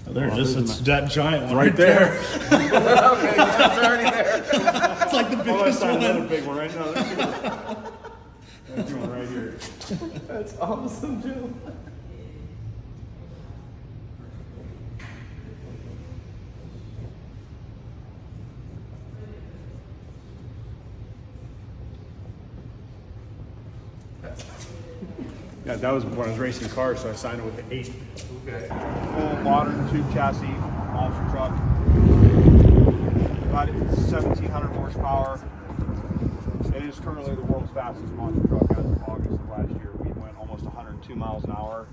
Oh, there it is. It's that giant one right there. Okay, that's already there. It's like the biggest one. Another big one right now. There's one right here. That's awesome, Joe. Yeah, that was when I was racing cars, so I signed it with the 8. Okay. Full modern tube chassis, monster truck. About 1,700 horsepower. It is currently the world's fastest monster truck as of August of last year. We went almost 102 miles an hour.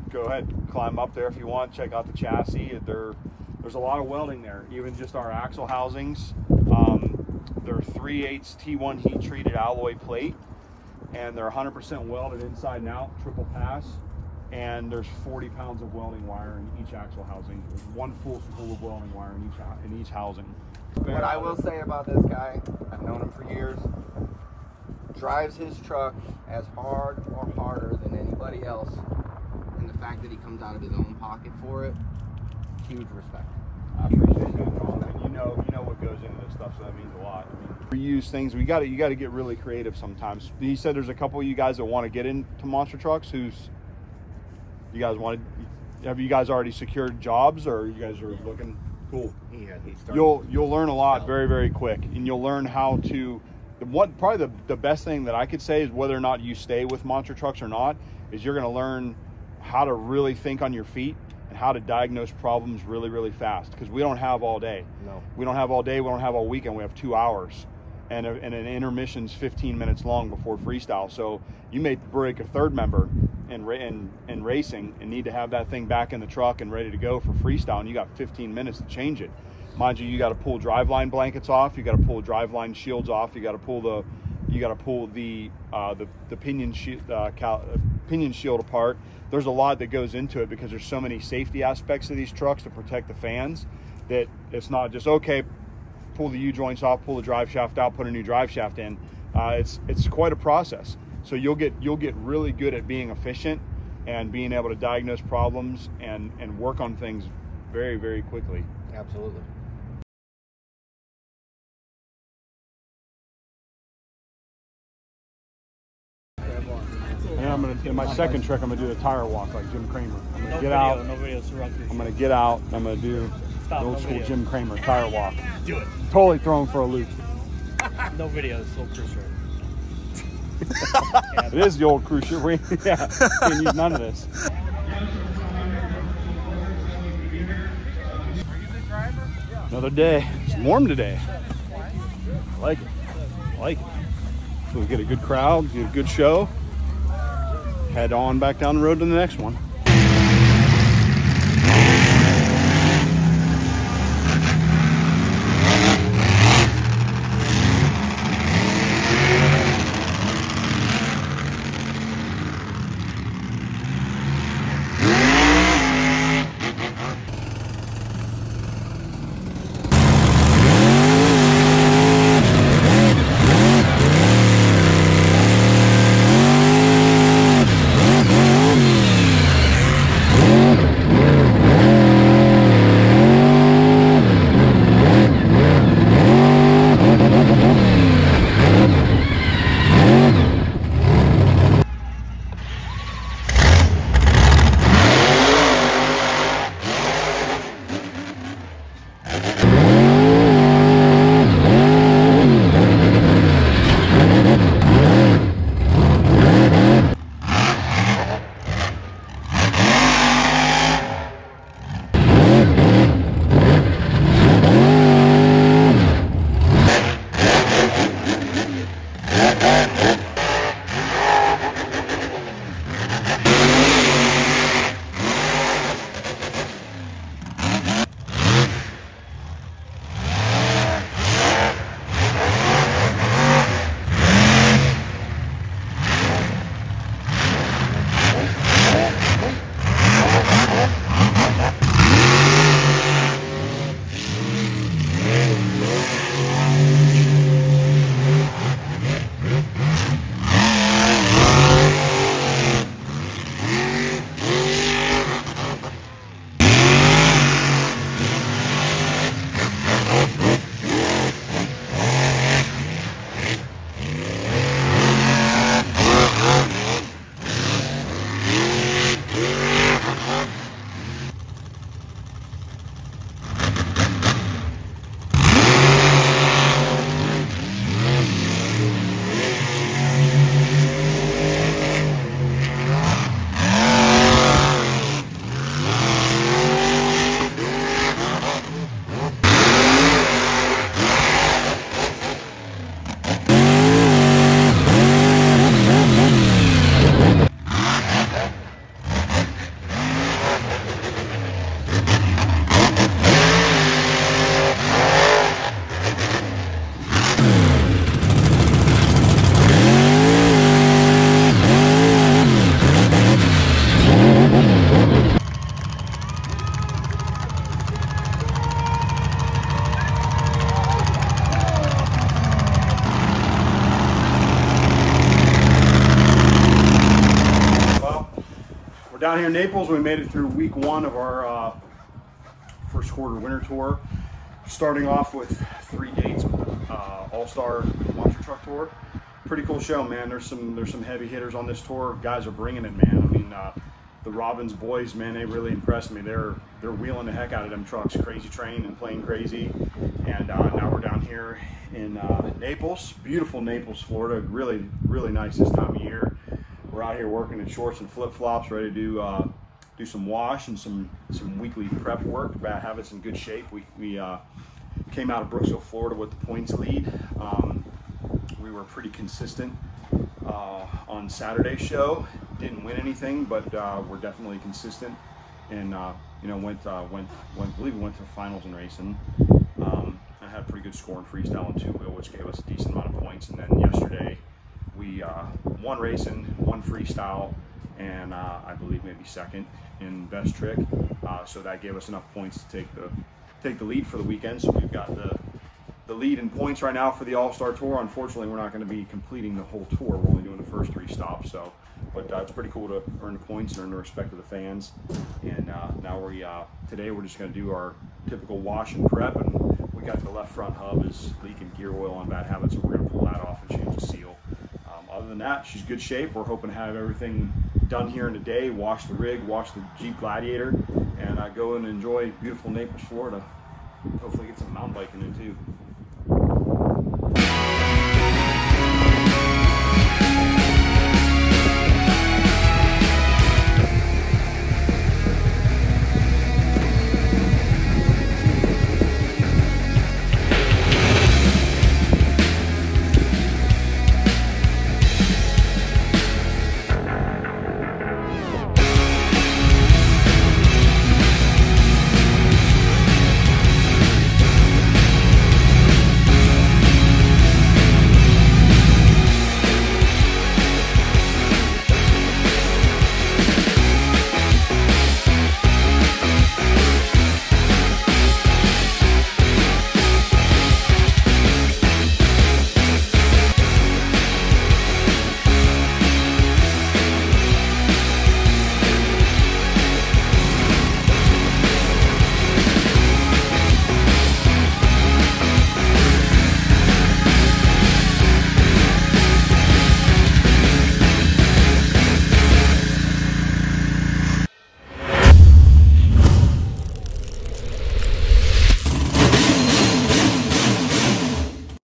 Go ahead, climb up there if you want, check out the chassis. There's a lot of welding there, even just our axle housings. They're 3/8 T1 heat treated alloy plate, and they're 100% welded inside and out, triple pass. And there's 40 pounds of welding wire in each axle housing. There's one full spool of welding wire in each housing. What I will say about this guy, I've known him for years, drives his truck as hard or harder than anybody else, and the fact that he comes out of his own pocket for it, huge respect. I appreciate that, John. And you know what goes into this stuff, so that means a lot. I mean, we use things. You got to get really creative sometimes. He said there's a couple of you guys that want to get into monster trucks. Have you guys already secured jobs, or you guys are looking? Cool. Yeah, You'll learn a lot very, very quick, and you'll learn how to. Probably the best thing that I could say is whether or not you stay with monster trucks or not is you're going to learn how to really think on your feet and how to diagnose problems really, really fast, because we don't have all day. No. We don't have all day. We don't have all weekend. We have 2 hours, and an intermission's 15 minutes long before freestyle. So you may break a third member in racing and need to have that thing back in the truck and ready to go for freestyle, and you got 15 minutes to change it. Mind you, you got to pull driveline blankets off. You got to pull driveline shields off. You got to pull the pinion shield apart. There's a lot that goes into it because there's so many safety aspects of these trucks to protect the fans that it's not just, okay, pull the U-joints off, pull the drive shaft out, put a new drive shaft in. It's quite a process. So you'll get really good at being efficient and being able to diagnose problems and work on things very, very quickly. Absolutely. And in my second trick, I'm gonna do the tire walk like Jim Cramer. I'm gonna get out. I'm gonna do the old school Jim Cramer tire walk. Do it. Totally thrown for a loop. No video. It's still cruise shirt. It is the old cruise ship. Yeah, can't use none of this. Another day. It's warm today. I like it. So we get a good crowd, get a good show. Head on back down the road to the next one. Down here in Naples, we made it through week 1 of our first quarter winter tour. Starting off with 3 dates with the All-Star Monster Truck Tour. Pretty cool show, man. There's some heavy hitters on this tour. Guys are bringing it, man. I mean, the Robbins boys, man, they really impressed me. They're wheeling the heck out of them trucks, crazy train and playing crazy. And now we're down here in Naples, beautiful Naples, Florida. Really, really nice this time of year. We're out here working in shorts and flip-flops, ready to do some wash and some weekly prep work. Bad Habits in good shape. We came out of Brooksville, Florida with the points lead. We were pretty consistent on Saturday's show. Didn't win anything, but we're definitely consistent. And you know, I believe we went to finals in racing. I had a pretty good score in freestyle and 2-wheel, which gave us a decent amount of points. And then yesterday we won racing, won freestyle, and I believe maybe second in best trick. So that gave us enough points to take the lead for the weekend. So we've got the lead in points right now for the All-Star Tour. Unfortunately, we're not going to be completing the whole tour. We're only doing the first 3 stops. So, but it's pretty cool to earn the points and earn the respect of the fans. And now today we're just going to do our typical wash and prep. And we got the left front hub is leaking gear oil on Bad Habits, so we're going to pull that off and change the seal. Other than that, she's good shape. We're hoping to have everything done here in a day, wash the rig, wash the Jeep Gladiator, and go and enjoy beautiful Naples, Florida. Hopefully get some mountain biking in too.